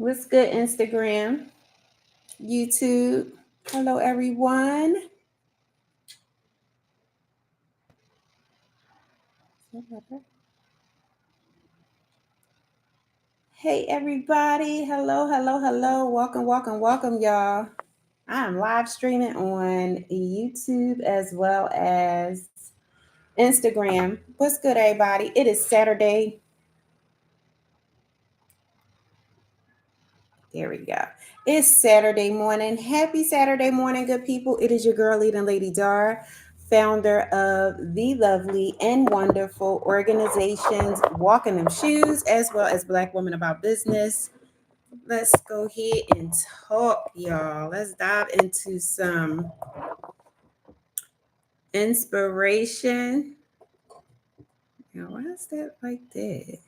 What's good, Instagram, YouTube? Hello, everyone. Hey, everybody. Hello, hello, hello. Welcome, welcome, welcome, y'all. I'm live streaming on YouTube as well as Instagram. What's good, everybody? It is Saturday. There we go. It's Saturday morning. Happy Saturday morning, good people. It is your girl, leading Lady Dar, founder of the lovely and wonderful organizations Walking Them Shoes, as well as Black Women About Business. Let's go ahead and talk, y'all. Let's dive into some inspiration. Now, why is that like that?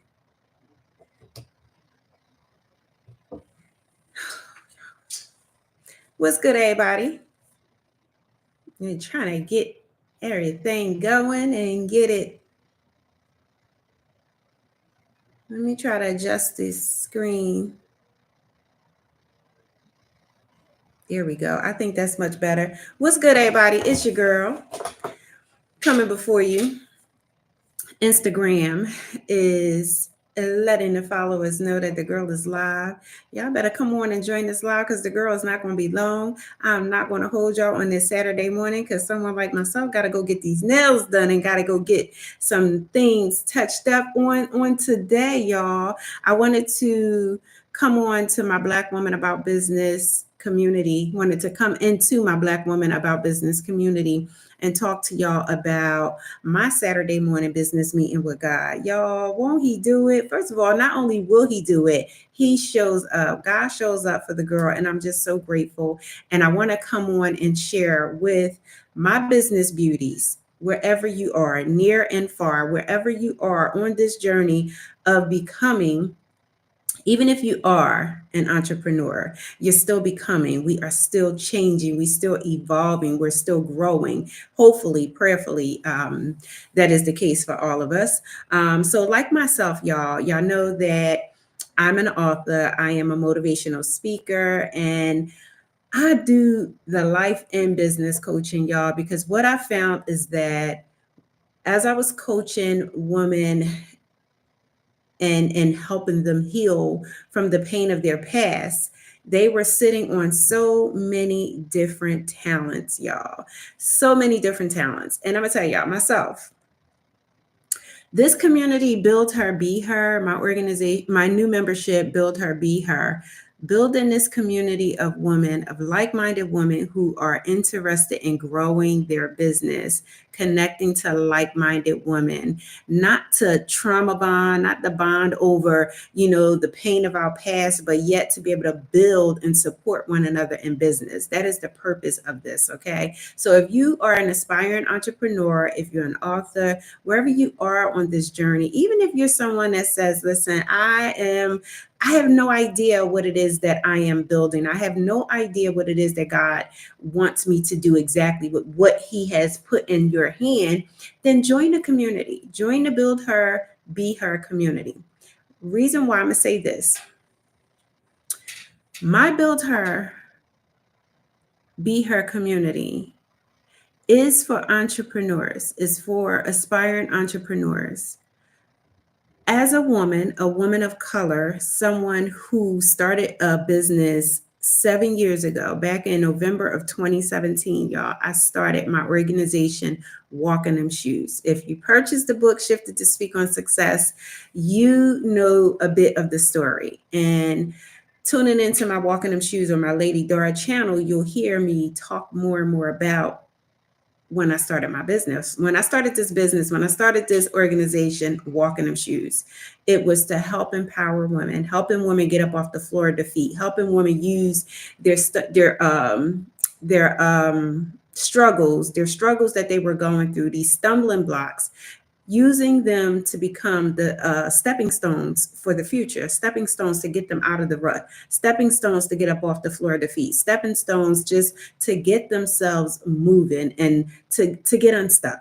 What's good, everybody? You're trying to get everything going and get it. Let me try to adjust this screen. There we go. I think that's much better. What's good, everybody? It's your girl coming before you. Instagram is letting the followers know that the girl is live. Y'all better come on and join this live because the girl is not going to be long. I'm not going to hold y'all on this Saturday morning because someone like myself got to go get these nails done and got to go get some things touched up on today, y'all. I wanted to come on to my Black Woman About Business community, wanted to come into my Black Woman About Business community and talk to y'all about my Saturday morning business meeting with God. Y'all, won't he do it? First of all, not only will he do it, he shows up. God shows up for the girl, and I'm just so grateful. And I want to come on and share with my business beauties, wherever you are, near and far, wherever you are on this journey of becoming. Even if you are an entrepreneur, you're still becoming, we are still changing, we're still evolving, we're still growing. Hopefully, prayerfully, that is the case for all of us. So like myself, y'all know that I'm an author, I am a motivational speaker, and I do the life and business coaching, y'all, because what I found is that as I was coaching women and helping them heal from the pain of their past, they were sitting on so many different talents, y'all. So many different talents. And I'm gonna tell y'all myself, this community, Build Her, Be Her, my organization, my new membership, Build Her, Be Her, building this community of women, of like-minded women who are interested in growing their business, connecting to like-minded women, not to trauma bond, not to bond over, the pain of our past, but yet to be able to build and support one another in business. That is the purpose of this, okay? So if you are an aspiring entrepreneur, if you're an author, wherever you are on this journey, even if you're someone that says, listen, I have no idea what it is that I am building. I have no idea what it is that God wants me to do exactly with what he has put in your hand, then join the community. Join the Build Her, Be Her community. Reason why I'm going to say this. My Build Her, Be Her community is for entrepreneurs, is for aspiring entrepreneurs. As a woman of color, someone who started a business 7 years ago, back in November of 2017, y'all, I started my organization, Walking Them Shoes. If you purchased the book, Shifted to Speak on Success, you know a bit of the story. And tuning into my Walking Them Shoes or my Lady Dora channel, you'll hear me talk more and more about when I started my business. When I started this organization, Walking Them Shoes, it was to help empower women, helping women get up off the floor of defeat, helping women use their struggles that they were going through, these stumbling blocks, using them to become the stepping stones for the future, stepping stones to get them out of the rut, stepping stones to get up off the floor of defeat, stepping stones just to get themselves moving and to get unstuck.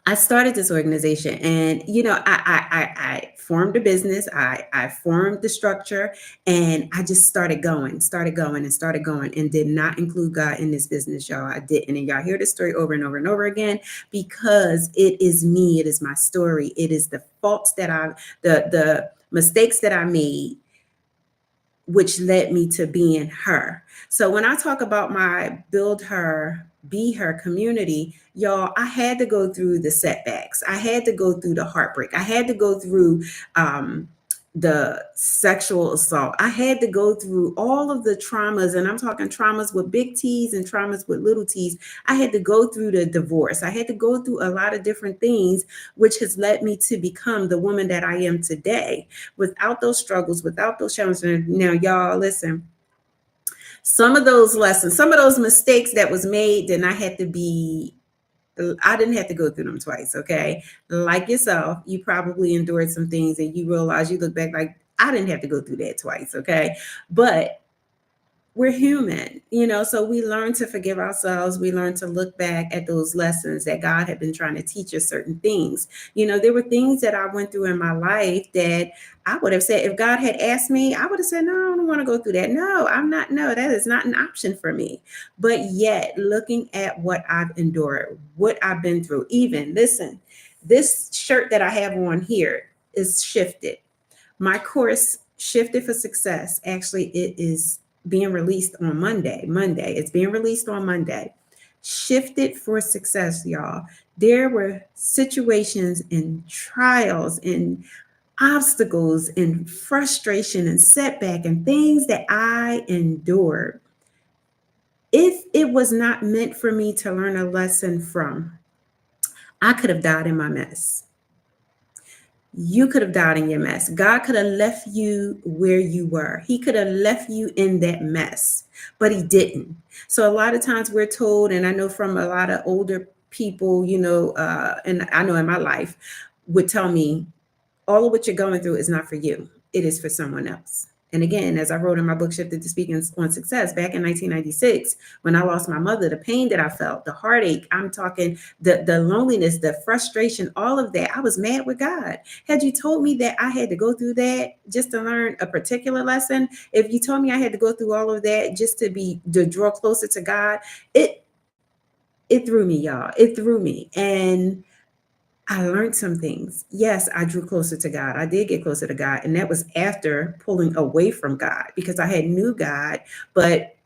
I started this organization, and I formed a business. I formed the structure, and I just started going, and did not include God in this business, y'all. I didn't, and y'all hear this story over and over and over again because it is me. It is my story. It is the faults that the mistakes that I made, which led me to being her. So when I talk about my build her, be her community, y'all, I had to go through the setbacks. I had to go through the heartbreak. I had to go through um, the sexual assault. I had to go through all of the traumas, and I'm talking traumas with big T's and traumas with little T's. I had to go through the divorce. I had to go through a lot of different things, which has led me to become the woman that I am today. Without those struggles, without those challenges. Now, y'all, listen, some of those lessons, some of those mistakes that was made, then I didn't have to go through them twice, okay? Like yourself, you probably endured some things and you realize, you look back like, I didn't have to go through that twice, okay? But we're human, so we learn to forgive ourselves. We learn to look back at those lessons that God had been trying to teach us certain things. There were things that I went through in my life that I would have said, if God had asked me, I would have said, no, I don't want to go through that. No, no, that is not an option for me. But yet, looking at what I've endured, what I've been through, even listen, this shirt that I have on here is shifted. My course, Shifted for Success, actually, it is being released on Monday. It's being released on Monday. Shifted for Success, y'all. There were situations and trials and obstacles and frustration and setback and things that I endured. If it was not meant for me to learn a lesson from, I could have died in my mess. You could have died in your mess. God could have left you where you were. He could have left you in that mess, but he didn't. So a lot of times we're told, and I know from a lot of older people, and I know in my life, would tell me, all of what you're going through is not for you. It is for someone else. And again, as I wrote in my book, Shifted to Speaking on Success, back in 1996, when I lost my mother, the pain that I felt, the heartache, I'm talking the loneliness, the frustration, all of that, I was mad with God. Had you told me that I had to go through that just to learn a particular lesson, if you told me I had to go through all of that just to draw closer to God, it threw me, y'all. It threw me. And I learned some things. Yes, I drew closer to God. I did get closer to God. And that was after pulling away from God, because I had knew God, but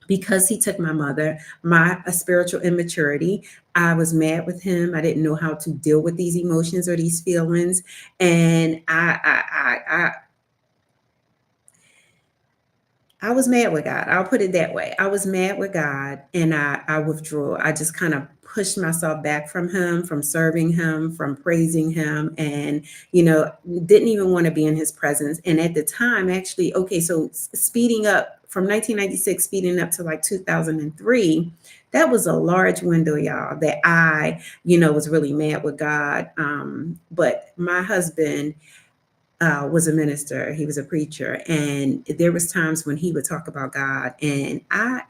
because he took my mother, my spiritual immaturity, I was mad with him. I didn't know how to deal with these emotions or these feelings. And I was mad with God. I'll put it that way. I was mad with God, and I withdrew. I just kind of pushed myself back from him, from serving him, from praising him, and, didn't even want to be in his presence. And at the time, actually, okay, so speeding up from 1996, speeding up to like 2003, that was a large window, y'all, that I, was really mad with God. But my husband, was a minister. He was a preacher, and there was times when he would talk about God, and I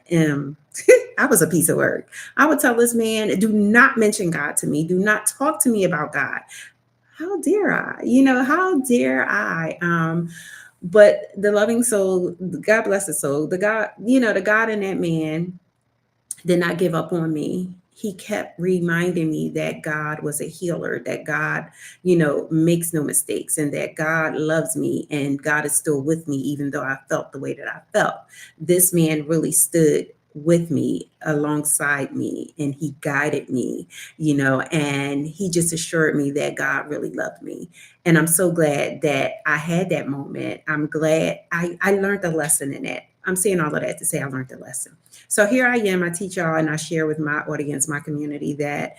was a piece of work. I would tell this man, do not mention God to me. Do not talk to me about God. How dare I? How dare I? But the loving soul, God bless his soul, the God in that man did not give up on me. He kept reminding me that God was a healer, that God, makes no mistakes, and that God loves me, and God is still with me, even though I felt the way that I felt. This man really stood with me, alongside me, and he guided me, and he just assured me that God really loved me. And I'm so glad that I had that moment. I'm glad I learned a lesson in it. I'm saying all of that to say I learned a lesson. So here I am, I teach y'all, and I share with my audience, my community, that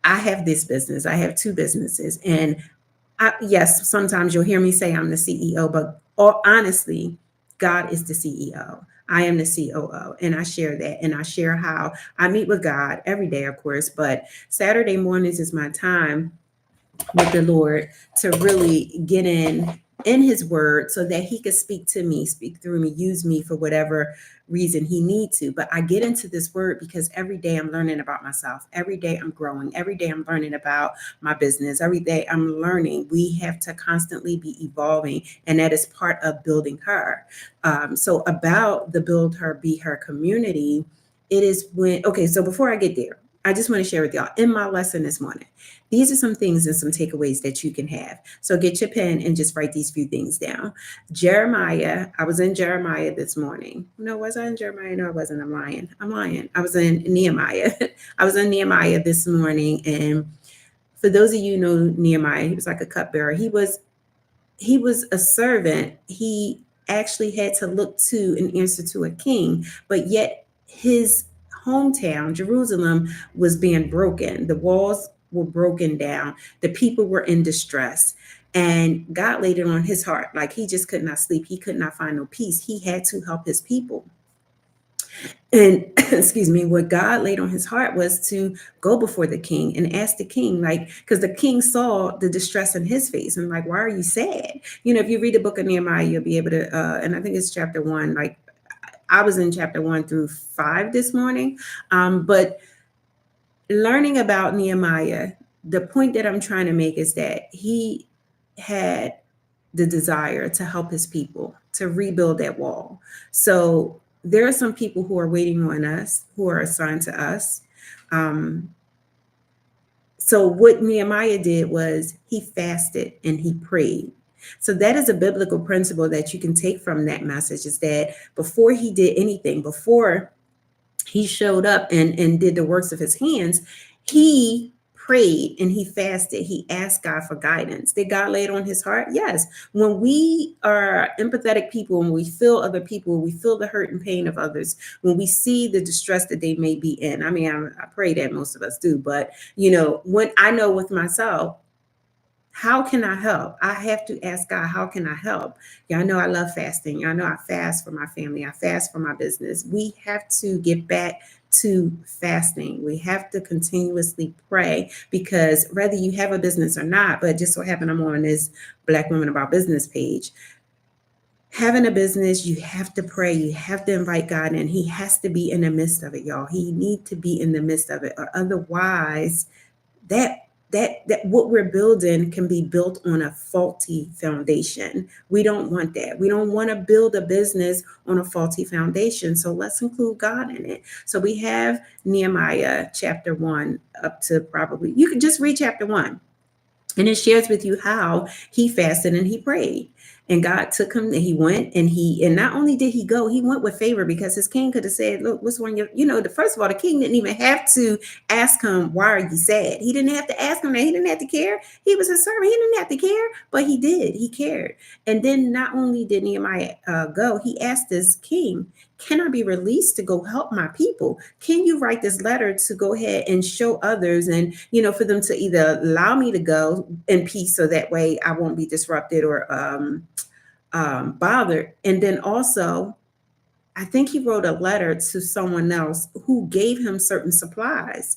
I have this business. I have two businesses. And yes, sometimes you'll hear me say I'm the CEO, but honestly, God is the CEO. I am the COO, and I share that. And I share how I meet with God every day, of course, but Saturday mornings is my time with the Lord to really get in in his word so that he could speak to me, speak through me, use me for whatever reason he needs to. But I get into this word because every day I'm learning about myself. Every day I'm growing. Every day I'm learning about my business. Every day I'm learning. We have to constantly be evolving, and that is part of building her. So about the build her, be her community, it is when, okay, so before I get there, I just want to share with y'all in my lesson this morning. These are some things and some takeaways that you can have. So get your pen and just write these few things down. Jeremiah, I was in Jeremiah this morning. No, was I in Jeremiah? No, I wasn't. I'm lying. I was in Nehemiah. I was in Nehemiah this morning. And for those of you who know Nehemiah, he was like a cupbearer. He was a servant. He actually had to look to and answer to a king, but yet his hometown, Jerusalem, was being broken. The walls were broken down. The people were in distress. And God laid it on his heart. Like he just could not sleep. He could not find no peace. He had to help his people. And excuse me, what God laid on his heart was to go before the king and ask the king, like, because the king saw the distress in his face and like, why are you sad? You know, if you read the book of Nehemiah, you'll be able to, and I think it's chapter 1. Like, I was in chapter 1 through 5 this morning, but learning about Nehemiah, the point that I'm trying to make is that he had the desire to help his people to rebuild that wall. So there are some people who are waiting on us, who are assigned to us. Um, so what Nehemiah did was he fasted and he prayed. So that is a biblical principle that you can take from that message, is that before he did anything, before he showed up and did the works of his hands, he prayed and he fasted. He asked God for guidance. Did God lay it on his heart? Yes. When we are empathetic people, when we feel other people, we feel the hurt and pain of others, when we see the distress that they may be in. I mean, I pray that most of us do, but you know, when I know with myself, how can I help? I have to ask God, how can I help? Y'all know I love fasting. Y'all know I fast for my family. I fast for my business. We have to get back to fasting. We have to continuously pray, because whether you have a business or not, but just so happen I'm on this Black Women About Business page, having a business, you have to pray. You have to invite God in. He has to be in the midst of it, y'all. He need to be in the midst of it, or otherwise that what we're building can be built on a faulty foundation. We don't want that. We don't want to build a business on a faulty foundation. So let's include God in it. So we have Nehemiah chapter 1 up to, probably, you can just read chapter 1. And it shares with you how he fasted and he prayed. And God took him and he went, and not only did he go, he went with favor, because his king could have said, look, what's wrong? First of all, the king didn't even have to ask him, why are you sad? He didn't have to ask him that. He didn't have to care. He was a servant. He didn't have to care, but he did. He cared. And then not only did Nehemiah go, he asked this king, can I be released to go help my people? Can you write this letter to go ahead and show others, and for them to either allow me to go in peace, so that way I won't be disrupted or bothered. And then also, I think he wrote a letter to someone else who gave him certain supplies,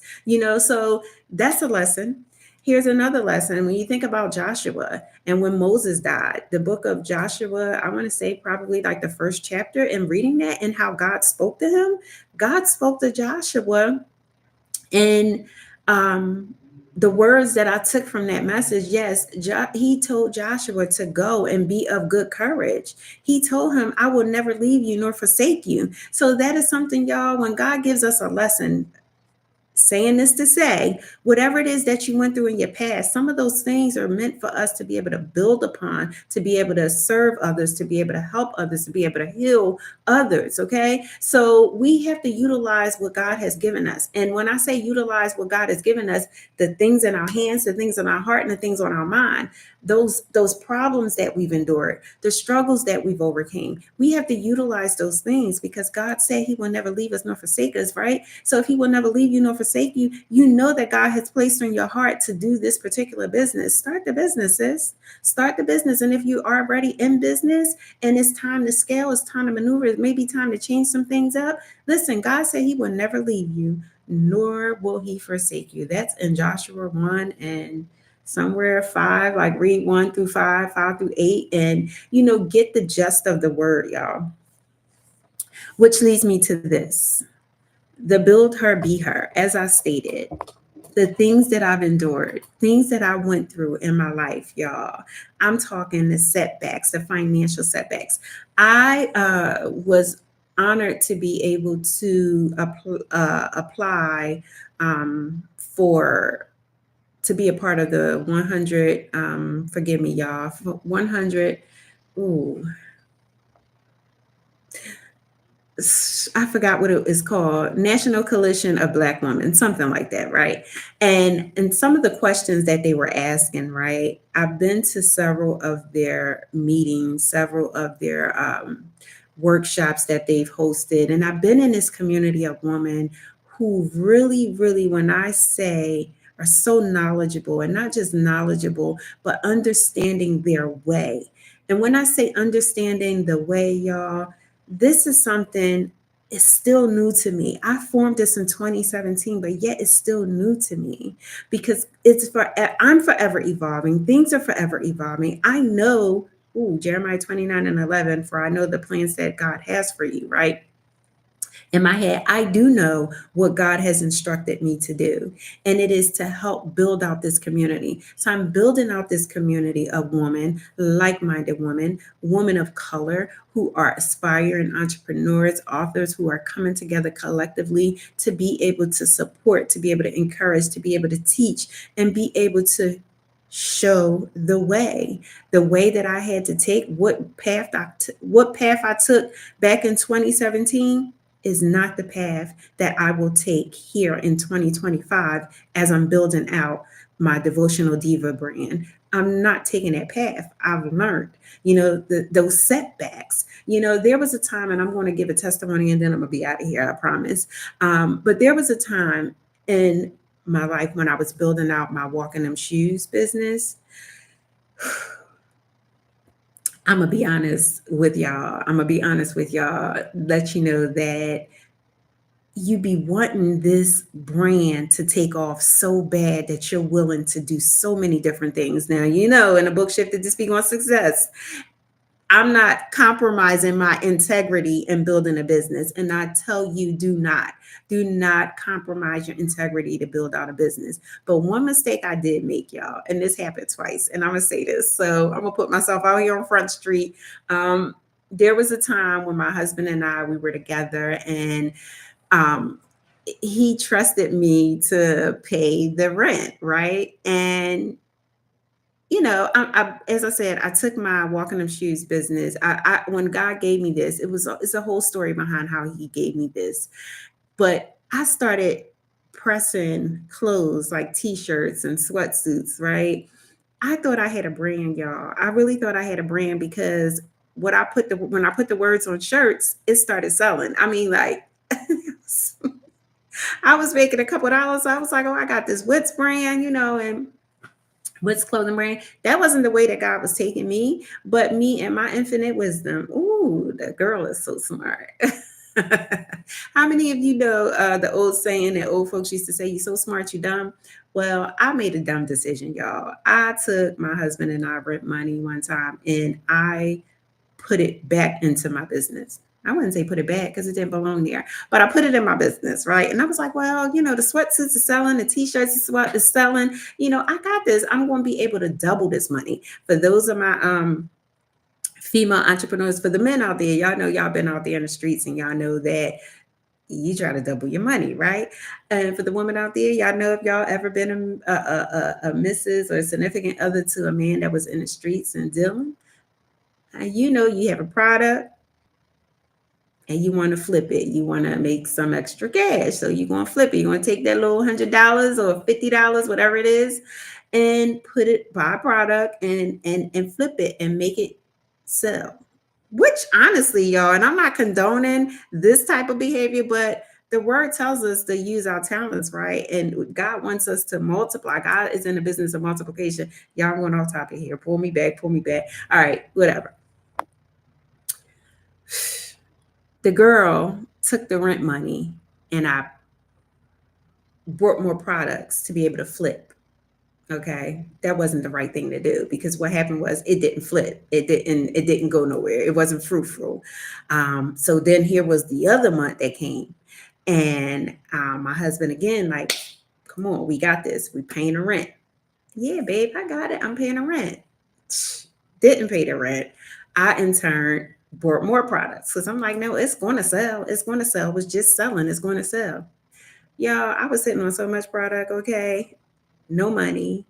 so that's a lesson. Here's another lesson. When you think about Joshua and when Moses died, the book of Joshua, I want to say probably like the first chapter, and reading that and how God spoke to him, God spoke to Joshua. And the words that I took from that message, yes, he told Joshua to go and be of good courage. He told him, I will never leave you nor forsake you. So that is something, y'all, when God gives us a lesson, saying this to say, whatever it is that you went through in your past, some of those things are meant for us to be able to build upon, to be able to serve others, to be able to help others, to be able to heal others. Okay. So we have to utilize what God has given us. And when I say utilize what God has given us, the things in our hands, the things in our heart, and the things on our mind, those problems that we've endured, the struggles that we've overcame, we have to utilize those things, because God said he will never leave us nor forsake us, right? So if he will never leave you nor forsake you, you know that God has placed on your heart to do this particular business. Start the business, sis. Start the business. And if you are already in business and it's time to scale, it's time to maneuver, it may be time to change some things up. Listen, God said he will never leave you, nor will he forsake you. That's in Joshua 1 and somewhere five, like read 1 through 5, 5 through 8, and get the gist of the word, y'all. Which leads me to this: the build her, be her. As I stated, the things that I've endured, things that I went through in my life, y'all. I'm talking the setbacks, the financial setbacks. I was honored to be able to apply for to be a part of the 100. Forgive me, y'all. 100. Ooh, I forgot what it is called, National Coalition of Black Women, something like that, right? And some of the questions that they were asking, right? I've been to several of their meetings, several of their workshops that they've hosted, and I've been in this community of women who really, really, when I say, are so knowledgeable, and not just knowledgeable, but understanding their way. And when I say understanding the way, y'all, this is something, it's still new to me. I formed this in 2017, but yet it's still new to me because I'm forever evolving. Things are forever evolving. I know, Jeremiah 29:11, for I know the plans that God has for you, right? In my head, I do know what God has instructed me to do, and it is to help build out this community. So I'm building out this community of women, like minded women, women of color who are aspiring entrepreneurs, authors who are coming together collectively to be able to support, to be able to encourage, to be able to teach, and be able to show the way that I had to take, what path I took back in 2017 is not the path that I will take here in 2025 as I'm building out my devotional diva brand. I'm not taking that path. I've learned, those setbacks. There was a time, and I'm going to give a testimony and then I'm going to be out of here, I promise. But there was a time in my life when I was building out my walking them shoes business. I'm going to be honest with y'all. Let you know that you be wanting this brand to take off so bad that you're willing to do so many different things. Now, in a book Shifted to Speak on Success, I'm not compromising my integrity in building a business. And I tell you, do not compromise your integrity to build out a business. But one mistake I did make, y'all, and this happened twice, and I'm going to say this. So I'm going to put myself out here on Front Street. There was a time when my husband and we were together, and he trusted me to pay the rent, right? And as I said, I took my walking them shoes business. When God gave me this, it's a whole story behind how He gave me this. But I started pressing clothes like T-shirts and sweatsuits, right? I thought I had a brand, y'all. I really thought I had a brand because when I put the words on shirts, it started selling. I mean, like. I was making a couple dollars. I was like, oh, I got this Wits brand, and Wits clothing brand. That wasn't the way that God was taking me, but me and my infinite wisdom. Ooh, that girl is so smart. How many of you know the old saying that old folks used to say, "You so smart, you dumb"? Well, I made a dumb decision, y'all. I took my husband and I rent money one time, and I put it back into my business. I wouldn't say put it back because it didn't belong there, but I put it in my business, right? And I was like, well, the sweatsuits are selling, the t-shirts is selling. I got this. I'm going to be able to double this money. For those of my female entrepreneurs, for the men out there, y'all know y'all been out there in the streets and y'all know that you try to double your money, right? And for the women out there, y'all know if y'all ever been a Mrs. or a significant other to a man that was in the streets and dealing, you have a product and you want to flip it. You want to make some extra cash. So you're going to flip it. You want to take that little $100 or $50, whatever it is, and buy a product and flip it and make it sell. Which honestly, y'all, and I'm not condoning this type of behavior, but the word tells us to use our talents, right? And God wants us to multiply. God is in the business of multiplication. Y'all, I'm going off topic here. Pull me back. All right, whatever. The girl took the rent money and I bought more products to be able to flip. Okay, that wasn't the right thing to do, because what happened was it didn't flip. It didn't go nowhere. It wasn't fruitful. So then here was the other month that came, and my husband again, like, come on, we got this. We paying the rent. Yeah, babe, I got it. I'm paying the rent. Didn't pay the rent. I in turn bought more products because I'm like, no, it's going to sell. It's going to sell. It was just selling. It's going to sell. Y'all, I was sitting on so much product. Okay, no money,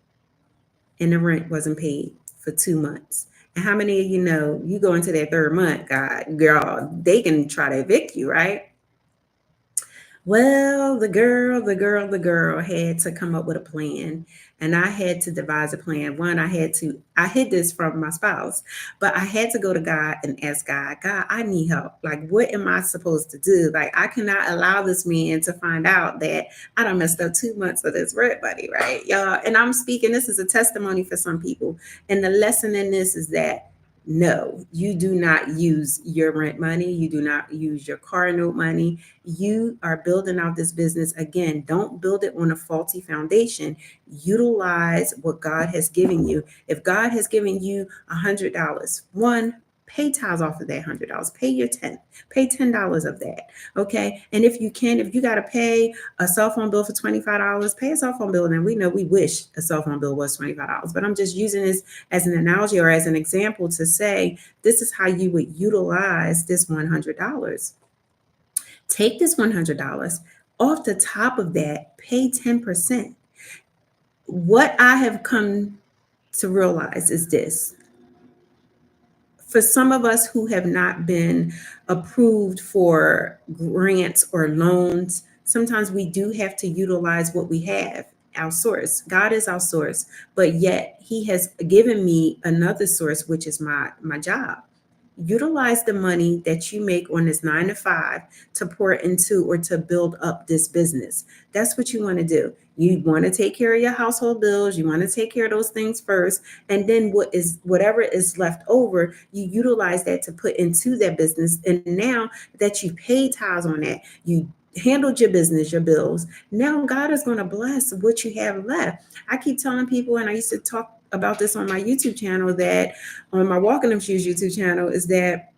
and the rent wasn't paid for 2 months. And how many of you know you go into that third month, God, girl, they can try to evict you, right? Well, the girl had to come up with a plan. And I had to devise a plan. One, I hid this from my spouse, but I had to go to God and ask God, God, I need help. Like, what am I supposed to do? Like, I cannot allow this man to find out that I done messed up 2 months of this rent money, right? Y'all, and I'm speaking, this is a testimony for some people. And the lesson in this is that no, you do not use your rent money. You do not use your car note money. You are building out this business. Again, don't build it on a faulty foundation. Utilize what God has given you. If God has given you $100, one, pay tithes off of that $100. Pay your 10, pay $10 of that. Okay. And if you can, if you got to pay a cell phone bill for $25, pay a cell phone bill. And we know we wish a cell phone bill was $25, but I'm just using this as an analogy or as an example to say this is how you would utilize this $100. Take this $100 off the top of that, pay 10%. What I have come to realize is this: for some of us who have not been approved for grants or loans, sometimes we do have to utilize what we have, our source. God is our source, but yet He has given me another source, which is my job. Utilize the money that you make on this 9 to 5 to pour into or to build up this business. That's what you want to do. You want to take care of your household bills. You want to take care of those things first. And then whatever is left over, you utilize that to put into that business. And now that you paid tithes on that, you handled your business, your bills. Now God is going to bless what you have left. I keep telling people, and I used to talk about this on my YouTube channel, that on my Walking Them Shoes YouTube channel, is that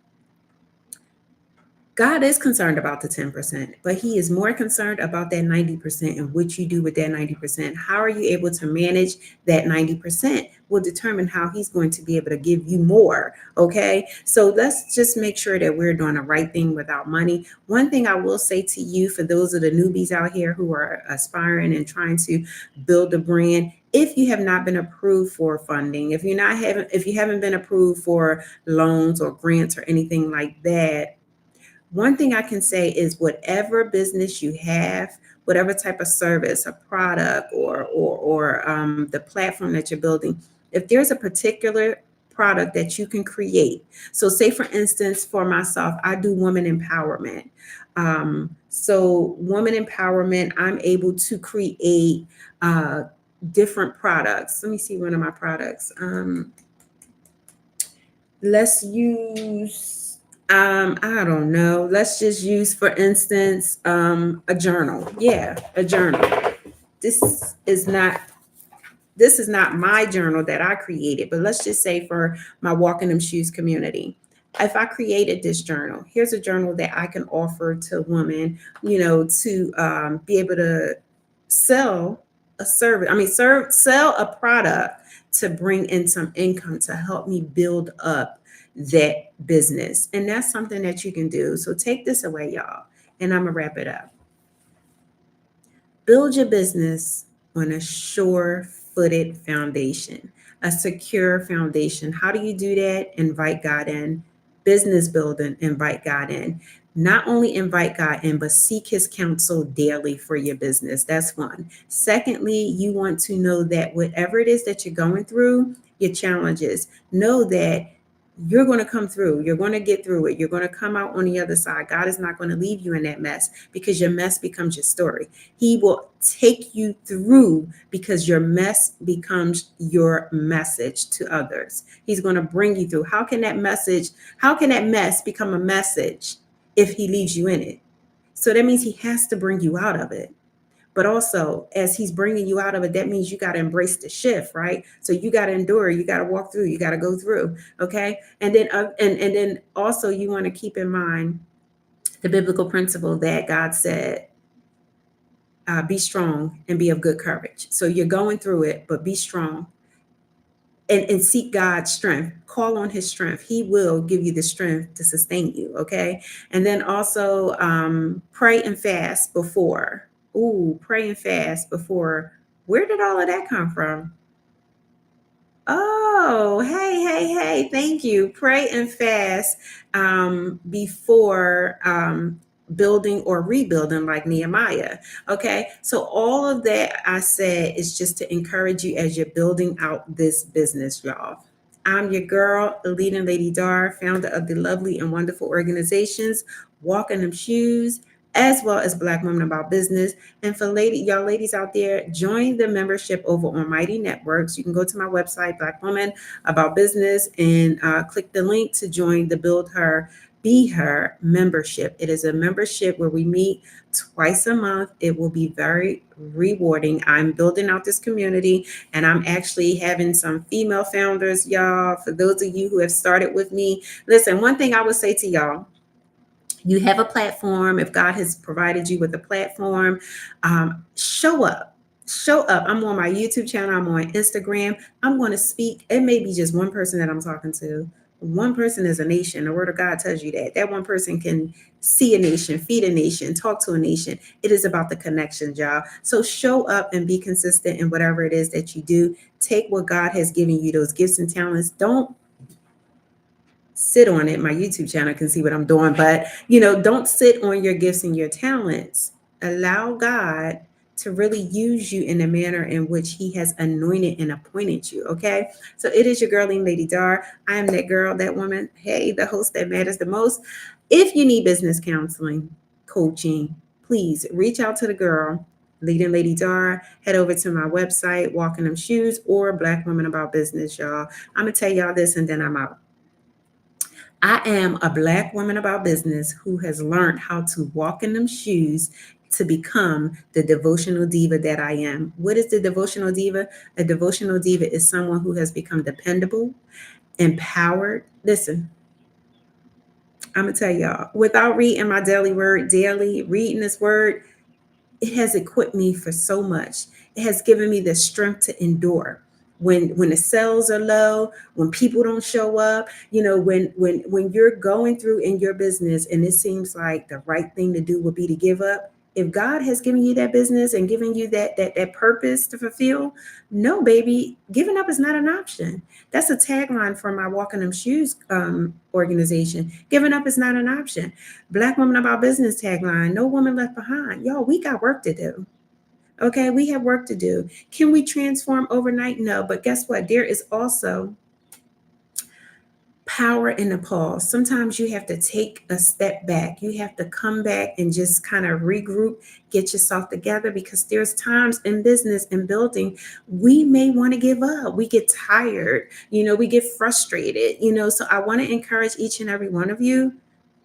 God is concerned about the 10%, but He is more concerned about that 90% and what you do with that 90%. How are you able to manage that 90% will determine how He's going to be able to give you more. Okay. So let's just make sure that we're doing the right thing with our money. One thing I will say to you, for those of the newbies out here who are aspiring and trying to build a brand, if you have not been approved for funding, if you haven't been approved for loans or grants or anything like that, one thing I can say is whatever business you have, whatever type of service, a product, or the platform that you're building, if there's a particular product that you can create. So say for instance, for myself, I do woman empowerment. So woman empowerment, I'm able to create different products. Let me see one of my products. Let's use, I don't know, let's just use, for instance, a journal. Yeah, a journal. This is not this is not my journal that I created, but let's just say for my Walking Them Shoes community, if I created this journal, here's a journal that I can offer to women, to be able to sell a service. I mean, sell a product to bring in some income to help me build up that business. And that's something that you can do. So take this away, y'all, and I'm gonna wrap it up. Build your business on a sure footed foundation, a secure foundation. How do you do that? Invite God in. Business building, invite God in. Not only invite God in, but seek His counsel daily for your business. That's one. Secondly, you want to know that whatever it is that you're going through, your challenges, know that you're going to come through. You're going to get through it. You're going to come out on the other side. God is not going to leave you in that mess, because your mess becomes your story. He will take you through because your mess becomes your message to others. He's going to bring you through. How can that mess become a message if He leaves you in it? So that means He has to bring you out of it. But also, as he's bringing you out of it, that means you got to embrace the shift, right? So you got to endure, you got to walk through, you got to go through. Okay. And then also you want to keep in mind the biblical principle that God said, be strong and be of good courage. So you're going through it, but be strong and seek God's strength. Call on his strength. He will give you the strength to sustain you. Okay. And then also pray and fast before. Ooh, pray and fast before. Where did all of that come from? Oh, hey, hey, hey. Thank you. Pray and fast before building or rebuilding, like Nehemiah. Okay. So, all of that I said is just to encourage you as you're building out this business, y'all. I'm your girl, leading Lady Dar, founder of the lovely and wonderful organizations, Walking Them Shoes, as well as Black Women About Business. And for y'all ladies out there, join the membership over on Mighty Networks. You can go to my website, Black Women About Business, and click the link to join the Build Her, Be Her membership. It is a membership where we meet twice a month. It will be very rewarding. I'm building out this community, and I'm actually having some female founders, y'all. For those of you who have started with me, listen, one thing I would say to y'all, you have a platform. If God has provided you with a platform, show up. Show up. I'm on my YouTube channel. I'm on Instagram. I'm going to speak. It may be just one person that I'm talking to. One person is a nation. The word of God tells you that. That one person can see a nation, feed a nation, talk to a nation. It is about the connection, y'all. So show up and be consistent in whatever it is that you do. Take what God has given you, those gifts and talents. Don't sit on it. My YouTube channel can see what I'm doing, but don't sit on your gifts and your talents. Allow God to really use you in the manner in which he has anointed and appointed you. Okay. So it is your girl, Lady Dar. I am that girl, that woman. Hey, the host that matters the most. If you need business counseling, coaching, please reach out to the girl, Leading Lady Dar. Head over to my website, Walking Them Shoes, or Black Women About Business, y'all. I'm going to tell y'all this and then I'm out. I am a Black woman about business who has learned how to walk in them shoes to become the devotional diva that I am. What is the devotional diva? A devotional diva is someone who has become dependable, empowered. Listen, I'm going to tell y'all, without reading my daily word daily, reading this word, it has equipped me for so much. It has given me the strength to endure. When the sales are low, when people don't show up, when you're going through in your business and it seems like the right thing to do would be to give up. If God has given you that business and given you that purpose to fulfill, no, baby, giving up is not an option. That's a tagline for my Walking Them Shoes organization. Giving up is not an option. Black Women About Business tagline, no woman left behind. Y'all, we got work to do. Okay, we have work to do. Can we transform overnight? No, but guess what? There is also power in the pause. Sometimes you have to take a step back. You have to come back and just kind of regroup, get yourself together, because there's times in business and building we may want to give up. We get tired, we get frustrated, so I want to encourage each and every one of you,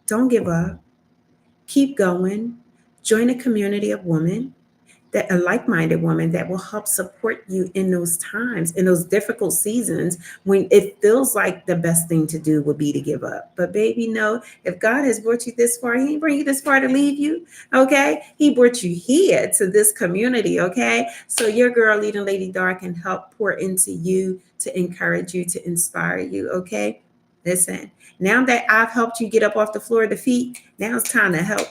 don't give up. Keep going. Join a community of women, that a like-minded woman that will help support you in those times, in those difficult seasons when it feels like the best thing to do would be to give up. But baby, no, if God has brought you this far, he didn't bring you this far to leave you. Okay. He brought you here to this community. Okay. So your girl, Leading Lady Dar, can help pour into you, to encourage you, to inspire you. Okay. Listen, now that I've helped you get up off the floor of the feet, now it's time to help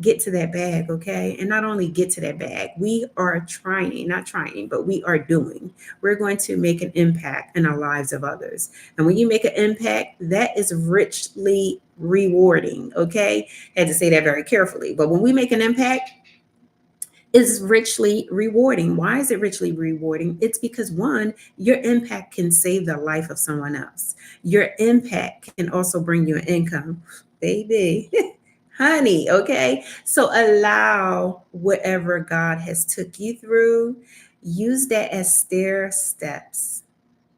get to that bag, okay? And not only get to that bag, we are not trying, but we are doing. We're going to make an impact in the lives of others. And when you make an impact, that is richly rewarding, okay? I had to say that very carefully. But when we make an impact, it's richly rewarding. Why is it richly rewarding? It's because, one, your impact can save the life of someone else. Your impact can also bring you an income, baby. Honey, okay? So allow whatever God has took you through, use that as stair steps.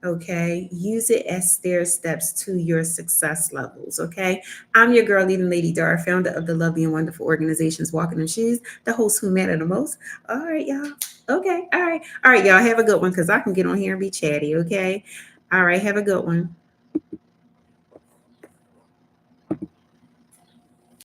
Okay, use it as stair steps to your success levels. Okay, I'm your girl, leading Lady Dar, founder of the lovely and wonderful organizations Walking in Shoes, the host who matter the most. All right, y'all. Okay, all right, y'all. Have a good one because I can get on here and be chatty. Okay, all right, have a good one.